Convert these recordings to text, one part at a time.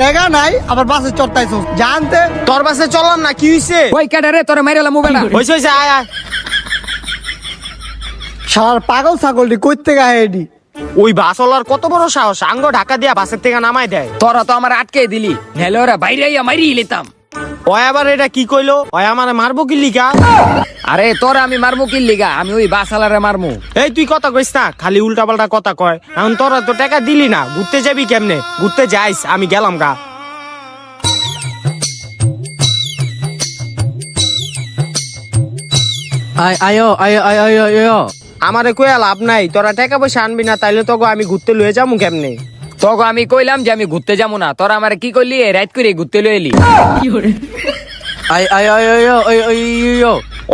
টাকা নাই আবার বাসে চড়তাইছো জানতে তোর বাসে চললাম না, কি হইছে? ওই ক্যাডারে তোরে মাইরালা মোবাইলটা হইছে হইছে, আয় আয়। শালার পাগল ছাগলটি কইতে গায়েডি ওই বাসওয়ালার কত বড় সাহস, আঙ্গ ঢাকা দিয়া বাসের থেকে নামাই দেয়। তোরা তো আমার আটকে দিলি, নাহলে ওরা বাইরে আইয়া মাইরি লিতাম। ওই আবার এটা কি কইলো? ওই আমারে মারবো কি লিগা? আরে তোরা আমি মারবো কি লিগা, আমি ওই বাসালারে মারমু। এই তুই কথা কইস না, খালি উল্টা পাল্টা কথা কয়। এখন তোরা তো টাকা দিলি না, ঘুরতে যাবি কেমনে? ঘুরতে যাইস, আমি গেলাম গা। আমারে কইয়া লাভ নাই, তোরা টাকা পয়সা আনবি না, তাইলে তোকে আমি ঘুরতে লয়ে যাবো কেমনে? তোকে আমি কইলাম যে আমি ঘুরতে যাবো না, তোরা আমার কি করলি রাইট করে ঘুরতে লয়ে এলি।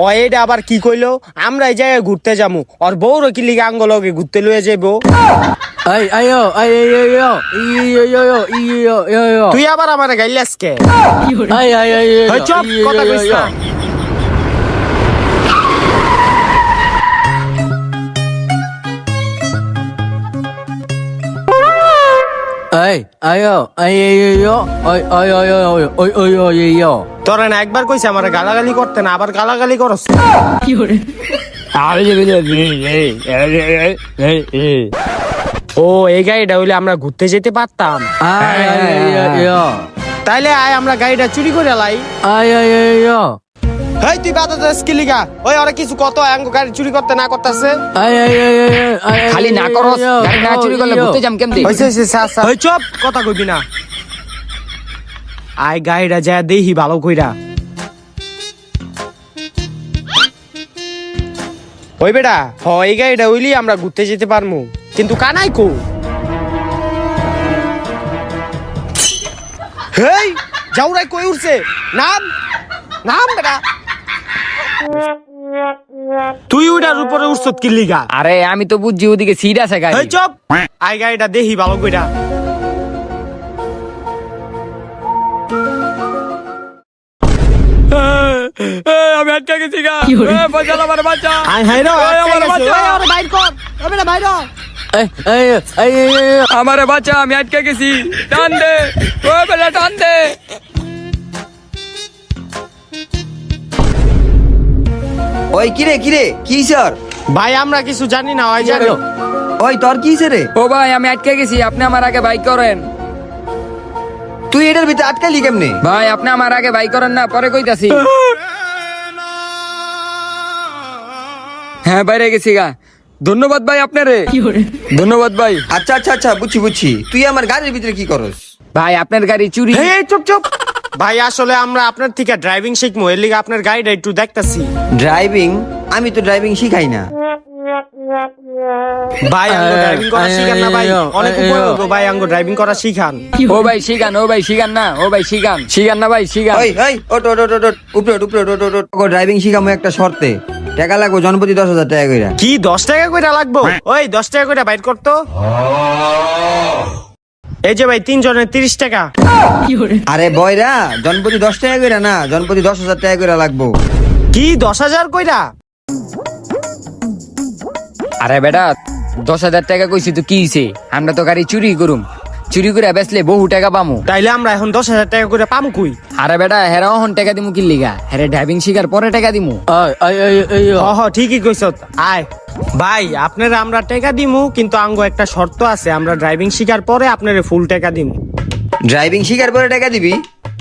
ও এটা আবার কি কইলো? আমরা এই জায়গায় ঘুরতে যাবো, আর বউর কি লিগা আঙ্গ লগে ঘুরতে লয়ে যাবো? তুই আবার আমারে গাইলাস কে? এই চুপ, কথা কইস না। তোরা না একবার কইছে আমারে গালাগালি করতে, না আবার গালাগালি করস। ও এই গাড়িটা হইলে আমরা ঘুরতে যেতে পারতাম। তাইলে আয় আমরা গাড়িটা চুরি করে লাই। হেই তুই বাধা দিস কি লিগা? ওই ওরা কিছু কত আঙ্গ গাড়ি চুরি করতে না করতেছে। খালি না করস, গাড়ি না চুরি করলে ঘুরতে যাম কেমনে? হইছে হইছে, সাসা ওই চুপ, কথা কইবি না। আয় গাড়িটা যা দেহি ভালো কইরা। ওই বেটা, হ এই গাড়িটা হইলি আমরা ঘুরতে যেতে পারমু, কিন্তু কানাই কো? হেই যাওরাই কই উঠছে, নাম নাম বেটা। তুই ওটার উপরে উঠছত কি লিগা? আরে আমি তো বুঝছি ওদিকে সিট আছে গাড়ি। এই চুপ, আই গাড়িটা দেহি ভালো কইরা। আমি আটকে গেছি গা, বাঁচাল আমার বাচ্চা। আই হাইরো আমার বাচ্চা, আরে বাইর কর এ বেটা বাইর হ। আমারে বাচ্চা, আমি আটকে গেছি, টান দে ও বেলা, টান দে। ওই কিরে কি স্যার? ভাই আমরা কিছু জানি না, ওই জানো। ওই তোর কি রে? ও ভাই আমি আটকে গেছি, আপনি আমার আগে বাইক করেন। তুই এটার ভিতরে আটকালি কেমনে? ভাই আপনি আমার আগে বাইক করেন না, পরে কইতাছি। হ্যাঁ বাইরে গেছি গা, ধন্যবাদ ভাই আপনারে, ধন্যবাদ ভাই। আচ্ছা বুঝছি। তুই আমার গাড়ির ভিতরে কি করস? ভাই আপনার গাড়ি চুরি। এই চুপ চুপ ভাই, আসলে আমরা আপনার থেকে ড্রাইভিং শিখবো, এর লিগে আপনার গাড়িটা একটু দেখতাছি। ড্রাইভিং? আমি তো ড্রাইভিং শিখাই না ভাই আঙ্গ ড্রাইভিং করা শিখান না ভাই, অনেক উপর হইবো ভাই, আঙ্গ ড্রাইভিং করা শিখান। ও ভাই শিখান, ও ভাই শিখান না, ও ভাই শিখান, শিখান না ভাই শিখান। ওই ওট উপরে ড্রাইভিং শিখামো একটা শর্তে। টাকা লাগবো জনপ্রতি 10,000 টাকা কইরা। কি 10 টাকা কইরা লাগবো? ওই 10 টাকা কইরা বাইর করতো। এই যে ভাই 3 জনের 30 টাকা। আরে বয়রা, জনপ্রতি 10 টাকা কইরা না, জনপ্রতি 10,000 টাকা কইরা লাগবো। কি 10,000 কইরা? আরে বেটা 10,000 টাকা কইছি তো কি হইছে, আমরা তো গাড়ি চুরি করুম, চুরি করে বেচলে বহু টাকা পামু। তাইলে আমরা এখন 10,000 টাকা করে পামু কই? আরে বেটা হেরা এখন টাকা দিমু কি লিগা, হেরে ড্রাইভিং শিখার পরে টাকা দিমু। হ ঠিকই কইছ। আয় ভাই আপনারা আমরা টাকা দিমু, কিন্তু আঙ্গ একটা শর্ত আছে, আমরা ড্রাইভিং শিখার পরে আপনারে ফুল টাকা দিমু। ড্রাইভিং শিখার পরে টাকা দিবি?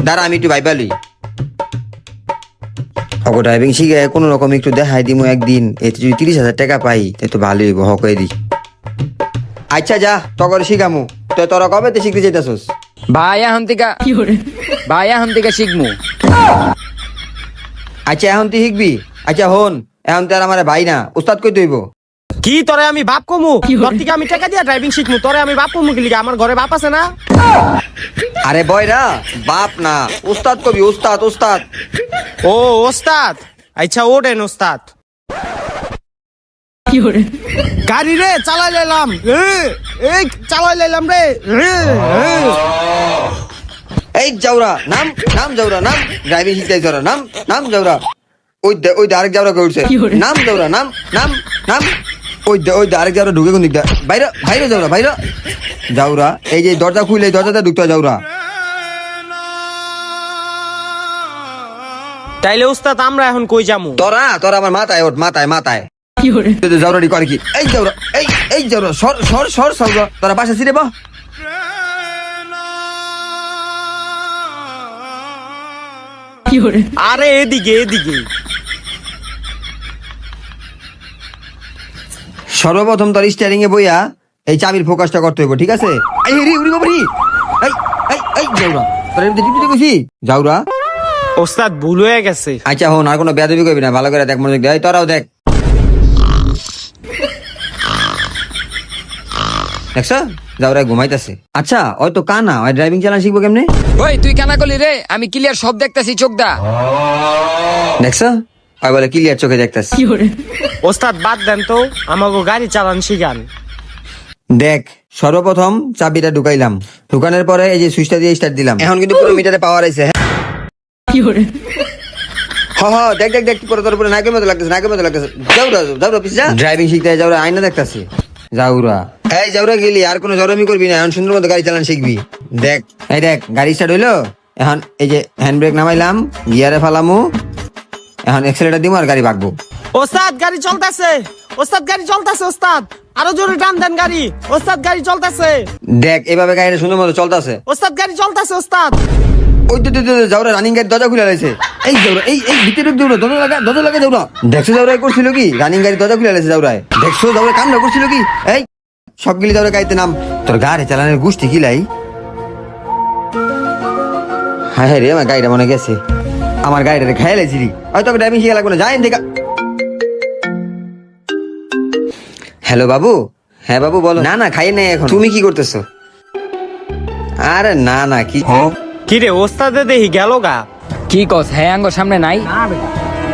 দাঁড়া আমি একটু ভাইবালি। ওগো ড্রাইভিং শিখে কোনো রকম একটু দেখাই দিমু একদিন, এতে যদি 30,000 টাকা পাই তাই তো ভালোই হইব, হক দি। আচ্ছা যা তখন শিখামু। তো তোরা কবে তে শিখতে যেতেছস? ভাই এখন থেকে শিখমু। আচ্ছা এখন তুই শিখবি? আচ্ছা হন, এখন তো আর আমার ভাই না, উস্তাদ কই দইব? কি তোরে আমি বাপ কমু? তোর থেকে আমি টাকা দিয়া ড্রাইভিং শিখমু, তোরে আমি বাপ কমু কি লিগা? আমার ঘরে বাপ আছে না? আরে বয়রা, বাপ না, উস্তাদ কবি, উস্তাদ। ও ওস্তাদ, আচ্ছা ওঠেন ওস্তাদ। গাড়ি রে চালাই লাইলাম, এই চালাই লাইলাম রে। এই যাওরা নাম যাওরা নাম, ড্রাইভিং শিখতে যাওরা নাম যাওরা। ওই আরেক যাওরা কই উঠছে, নাম যাওরা নাম। ওই আরেক যাওরা ঢুকে কোন দিকটা? বাইরে যাওরা, যাওরা। এই যে দরজা খুলে দরজাটা ঢুকতে যাওরা। তাইলে ওস্তাদ আমরা এখন কই যামু? তোরা তোরা আমার মাথায় ওঠ, মাথায় মাথায় জাউরাটি করে কি? এই জাউরা, এই জাউরা, সর সর সর সর, তোরা পাশে ছিড়ে বা। আরে এদিকে এদিকে। সর্বপ্রথম তোর স্টিয়ারিং এ বইয়া এই চাবির ফোকাসটা করতে হইব, ঠিক আছে? এই রে উড়ি বাবরি, এই এই এই জাউরা, তোর এমনি টিপতে কইছি জাউরা। ওস্তাদ ভুল হয়ে গেছে। আচ্ছা হন, আর কোনো বেয়াদবি করবি না, ভালো করে দেখ মনোযোগ দিয়ে। এই তোরাও দেখ, দেখছো জাউরা ঘুমাইতেছে। আচ্ছা ওই তো কানা, ওই ড্রাইভিং চালান শিখবো কেমনে? ওই তুই কানা করলি রে, আমি ক্লিয়ার সব দেখতাছি, চোখ দা। দেখছো ওই বলে ক্লিয়ার চোখে দেখতেছি। ওস্তাদ বাদ দেন তো, আমাকে গাড়ি চালান শিখান। দেখ সর্বপ্রথম চাবিটা ঢুকাইলাম, ঢুকানোর পরে এই যে সুইচটা দিয়ে স্টার্ট দিলাম। এখন কিন্তু পুরো মিটারে পাওয়ার আইছে। হ্যাঁ দেখ দেখ দেখ, পুরো তোর পুরো নাকের মতো লাগতেছে, নাকের মতো লাগতেছে। যাউরা যাউরা পিছে যা, ড্রাইভিং শিখতে যাউরা আয়না দেখতাছি। জাউরা, এই জাউরা গেলি আর কোনো জরমি করবি না, এখন সুন্দর মতো গাড়ি চালান শিখবি। দেখ এই দেখ গাড়ি স্টার্ট হইলো, এখন এই যে হ্যান্ড ব্রেক নামাইলাম, গিয়ারে ফালামু, এখন এক্সেলেটার দিমু আর গাড়ি ভাগবো। ওস্তাদ গাড়ি চলতেছে, ওস্তাদ গাড়ি চলতেছে, ওস্তাদ আরো জোরে টান দেন গাড়ি। ওস্তাদ গাড়ি চলতেছে, দেখ এভাবে গাড়িটা সুন্দর মতো চলতেছে। ওস্তাদ গাড়ি চলতেছে। ওস্তাদ ওই তো যাওরা রানিং গাড়ি দরজা খুলে রয়েছে। এই যাওরা, এই এই ভিতরে দৌড়ো, দরজা লাগা যাওরা। দেখছো যাওরা করছিল কি? রানিং গাড়ি দরজা খুলে রয়েছে যাওরায়। দেখছো যাওরা কামনা করছিল কি? এই সবগুলি যাওরা গাড়িতে নাম, তোর গাড়ি চালানোর গোষ্ঠী কিলাই। হ্যাঁ হ্যাঁ রে, আমার গাড়িটা মনে গেছে, আমার গাড়িটা খেয়ে লাইছি রে। হয়তো ড্রাইভিং শিখে লাগবে না, যাই দেখা। হ্যালো বাবু। হ্যাঁ বাবু বলো। না না খাই নাই এখন। তুমি কি করতেছো? আরে না না কি কি রে ওস্তাদে দেখি গেল গা। কি কস? হ্যাঁ আঙ্গো সামনে নাই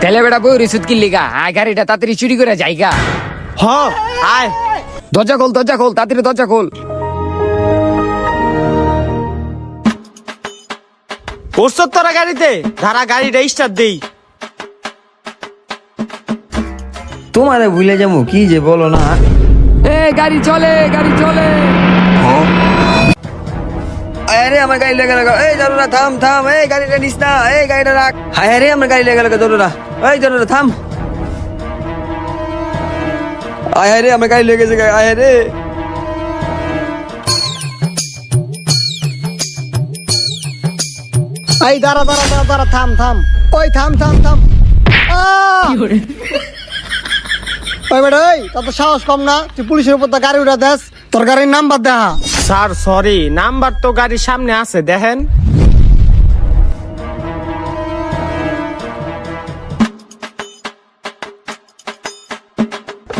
তেলে বেটা বই রিসুদ কি লিগা? আয় গাড়িটা তাড়াতাড়ি চুরি করে যাইগা। হ আয়, দরজা খোল, দরজা খোল, তাড়াতাড়ি দরজা খোল। ওস্তাদ তোরা গাড়িতে ধারা, গাড়িটা স্টার্ট দেই। তোমারে ভুলে যাবো কি যে বলো না। এ গাড়ি চলে, গাড়ি চলে। আরে আমার গাড়ি লেগে লাগা। এই জরুরা থাম থাম, এই গাড়িটা নিস না, এই গাড়িটা রাখ। হায় রে আমার গাড়ি লেগে লাগা জরুরা। এই জরুরা থাম। আয় রে আমার গাড়ি লেগেছে, আয় রে। এই দাঁড়া দাঁড়া দাঁড়া দাঁড়া, থাম থাম, ওই থাম থাম থাম। ওই বেটা, ওই তত সাহস কম না, তুই পুলিশের উপর তো গাড়ি উঠা দেস, তোর গাড়ির নাম্বার দেখা। স্যার সরি, নাম্বার তো গাড়ির সামনে আছে, দেখেন।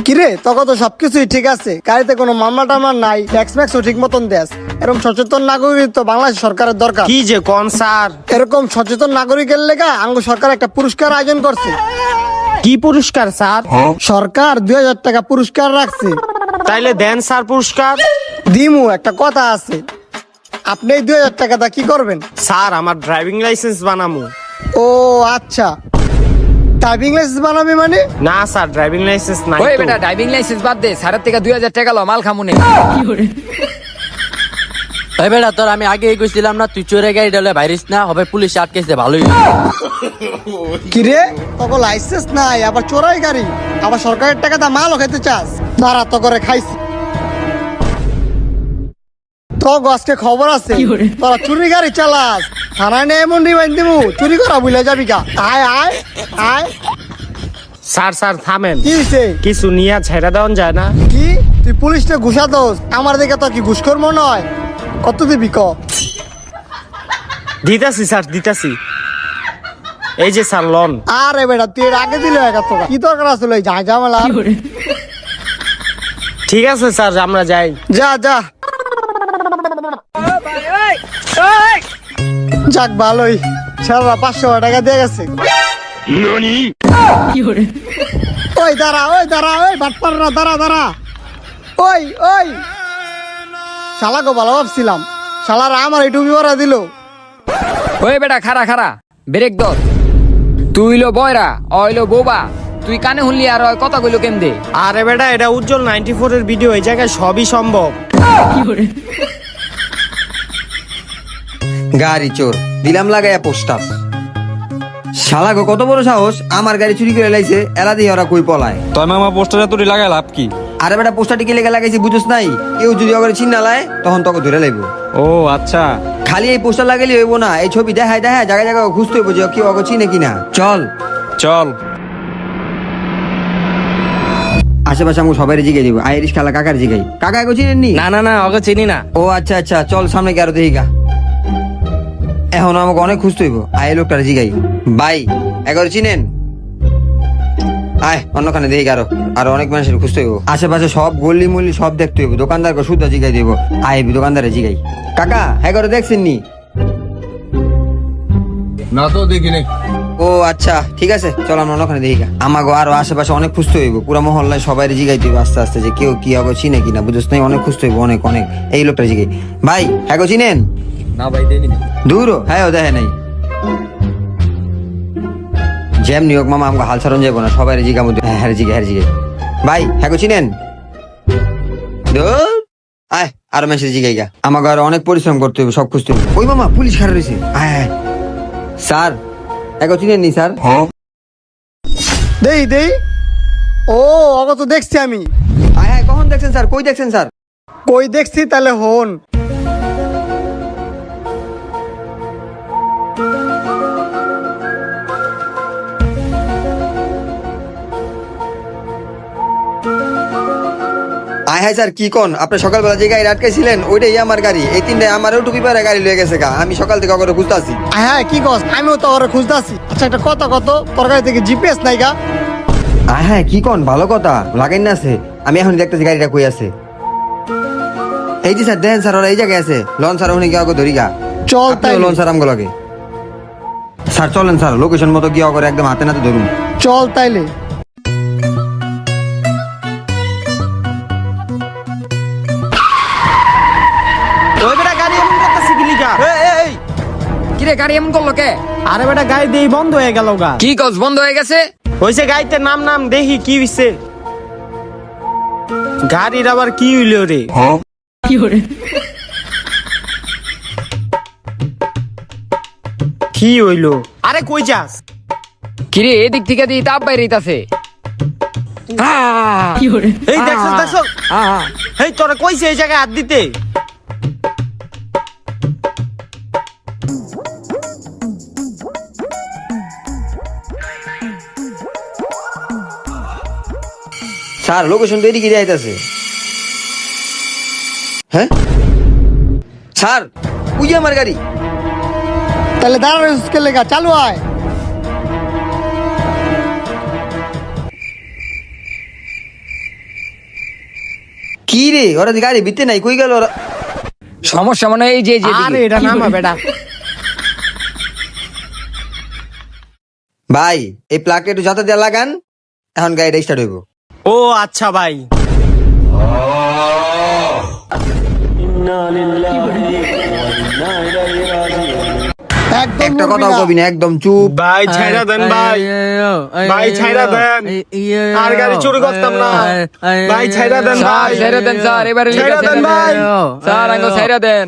কিরে তোকে তো সবকিছুই ঠিক আছে, গাড়িতে কোনো মামলা টামলা নাই, ট্যাক্স ম্যাক্সও ঠিক মতন দেস। এরকম সচেতন নাগরিক তো বাংলাদেশ সরকারের দরকার। কি যে কোন স্যার? এরকম সচেতন নাগরিকের লেগা আঙ্গ সরকার একটা পুরস্কার আয়োজন করছে। কি পুরস্কার স্যার? সরকার 2000 টাকা পুরস্কার রাখছে। তাইলে দেন স্যার পুরস্কার। দিমু, একটা কথা আছে, আপনি এই 2000 টাকাটা কি করবেন? স্যার আমার ড্রাইভিং লাইসেন্স বানামু। ও আচ্ছা, ড্রাইভিং লাইসেন্স বানাবি মানে? না স্যার ড্রাইভিং লাইসেন্স নাই ওই তো। বেটা ড্রাইভিং লাইসেন্স বাদ দে, সারের থেকে 2000 টাকা লো, মাল খামুনে। এই বেটা তোর আমি আগে কইছিলাম না, তুই চোরে গাড়ি ডালে বাইরিস না, হবে পুলিশ আটকেছে, ভালোই। কিরে তোকে লাইসেন্স নাই, আবার চোরাই গাড়ি, আবার সরকারের টাকাটা মালও খেতে চাস? দাঁড়া তো করে খাইছি। তো আজকে খবর আছে, তোরা চুরি গাড়ি চালাস, থানায় নিয়ে এমন রিমাইন্ড দিবো, চুরি করা ভুলে যাবি কা। আয় আয় আয়। স্যার স্যার থামেন, কি হইছে? কিছু নিয়ে ছেড়ে দেওয়া যায় না? কি তুই পুলিশটা ঘুষা দোস? আমার দিকে তো কি ঘুষখোর মনে হয়? কত দিবি ক? দিতাছি স্যার দিতাছি, এই যে স্যার লোন। আরে বেটা তুই এর আগে দিলে এক টাকা, কি দরকার আসলে যা ঝামেলা? ঠিক আছে স্যার আমরা যাই। যা যা। যাক ভালোই, সারা 500 টাকা দিয়ে গেছে। ওই দাঁড়া, ওই দাঁড়া, ওই বাটপাররা দাঁড়া দাঁড়া। ওই ওই শালাকে ভালো ভাবছিলাম, শালারা আমার এই টুপি ভরা দিল। ওই বেটা খারা খারা, ব্রেক ধর। তুই লো বয়রা, অইলো বোবা, তুই কানে শুনলি আর ওই কথা কইলো কেমদে? আরে বেটা এটা উজ্জ্বল 94 এর ভিডিও, এই জায়গায় সবই সম্ভব। গাড়ি চোর দিলাম লাগাইয়া পোস্টার। শালা গো কত বড় সাহস, আমার গাড়ি চুরি করে লাইছে, এলা দিয়ে ওরা কই পলায়। তোর মামা পোস্টারে তুই লাগাই লাভ কি? আরে বেটা পোস্টারটি কি লেগে লাগাইছি বুঝছ নাই? কেউ যদি ওকে চিন্না লায় তখন তোকে ধরে লাইবো। ও আচ্ছা, খালি এই পোস্টার লাগাইলে হইব না, এই ছবি দেখায় দেখায় জায়গায় জায়গায় খুঁজতে হইব যে কেউ ওকে চিনে কিনা। চল চল। আশেপাশে আমি সবাই জিগে দিব। আইরিশ খালা কাকার জিগাই, কাকা এগো চিনেননি? না না না ওকে চিনি না। ও আচ্ছা আচ্ছা, চল সামনে গিয়ে আরো দেখি গা। এখন আমাকে অনেক খুঁজতে হইব। আয় লোকটার জিগাই, ভাই এগারো চিনেন? আয় অন্যখানে দেখি আরো আরো অনেক মানুষের খুঁজতে হইব। আশেপাশে সব গল্লি মল্লি সব দেখতে হইব। দোকানদারকে শুদ্ধ জিগাই দিব। আয় দোকানদারে জিগাই, কাকা এগারো দেখছেন নি? না তো দেখিনি। ও আচ্ছা ঠিক আছে, চল আমরা অন্যখানে দেখি গা। আমাকে আরো আশেপাশে অনেক খুঁজতে হইব। পুরা মহল্লায় সবাই জিগাই দিব আস্তে আস্তে যে কেউ কি আগে চিনে কিনা, বুঝছ নাই? অনেক খুঁজতে হইব, অনেক অনেক। এই লোকটা জিগাই, ভাই এগো চিনেন? না ভাই দেখিনি। দূর হ্যাঁ দেখে নাই। জ্যাম নিয়োগ মামা আমাকে হাল ছাড়ন যাবো না, সবাই জিগা মধ্যে হ্যাঁ জিগে হ্যাঁ জিগে। ভাই হ্যাঁ চিনেন? ধুর, আয় আরো মেসেজ জিগাই গা। আমাকে আরো অনেক পরিশ্রম করতে হবে, সব খুঁজতে হবে। ওই মামা পুলিশ খারাপ রয়েছে। আয় আয় স্যার এগো চিনেন নি স্যার? দেই দেই, ও অগ তো দেখছি আমি। আয় আয় কখন দেখছেন স্যার? কই দেখছেন স্যার? কই দেখছি তাহলে হন। আয় হায় স্যার কি কোন? আপনি সকালবেলা যে গাড়ি আটকাইছিলেন ওইটাই আমার গাড়ি। এই তিনটায় আমারও টুপি পরে গাড়ি লয়ে গেছে গা। আমি সকাল থেকে অগরে খুঁজতে আছি। হ্যাঁ কি কস? আমিও তো ওরা খুঁজতেছি। আচ্ছা একটা কথা কত, তোর গাড়ি থেকে জিপিএস নাই গা? আয় হ্যাঁ কি কোন? ভালো কথা, লাগাই না আছে। আমি এখন দেখতেছি গাড়িটা কই আছে। এই যে স্যার দেখেন স্যার, ওরা এই জায়গায় আছে। লন স্যার উনি গিয়ে ধরি গা। চল আপনিও তাই লন স্যার আমগো লাগে। স্যার চলেন স্যার, লোকেশন মতো গিয়ে করে একদম হাতে নাতে ধরুন। চল তাইলে। ওই বেটা গাড়ি এমন করতেছে কি লিগা? কিরে গাড়ি এমন করলো কে? আরে বেটা গাড়ি দিয়ে বন্ধ হয়ে গেল গা। কি কস বন্ধ হয়ে গেছে? হইছে গাড়িতে নাম নাম দেখি কি হইছে। গাড়ির আবার কি হইল রে? কি হইল? আরে কই যাস? কিরে এদিক থেকে দিয়ে তাপ বাইরেইতাছে। এই দেখছ দেখছ, এই তোরা কইছে এই জায়গায় হাত দিতে। স্যার লোকেশন তো এদিকে যাইতেছে। হ্যাঁ স্যার ওই যে আমার গাড়ি। তাহলে দাঁড়া লেগা, চালু আয়। কি রে ওরা গাড়ি বিতে নাই, কই গেল ওরা? সমস্যা মনে হয় এই যে আরে এটা নামা বেটা। ভাই এই প্লাকে একটু যাতে দেওয়া লাগান, এখন গাড়িটা স্টার্ট হইব। ও আচ্ছা ভাই। একদম একটা নড়বি কথা না। কবি না, একদম চুপ। ভাই ছাইরা দেন ভাই, ভাই ছাইরা দেন। আর গাড়ি চুরি করতাম না ভাই, ছাইরা দেন স্যার ভাই, ছেড়ে দেন স্যার, এবারে ছাইরা দেন ভাই। স্যার আঙ্গো ছেড়ে দেন।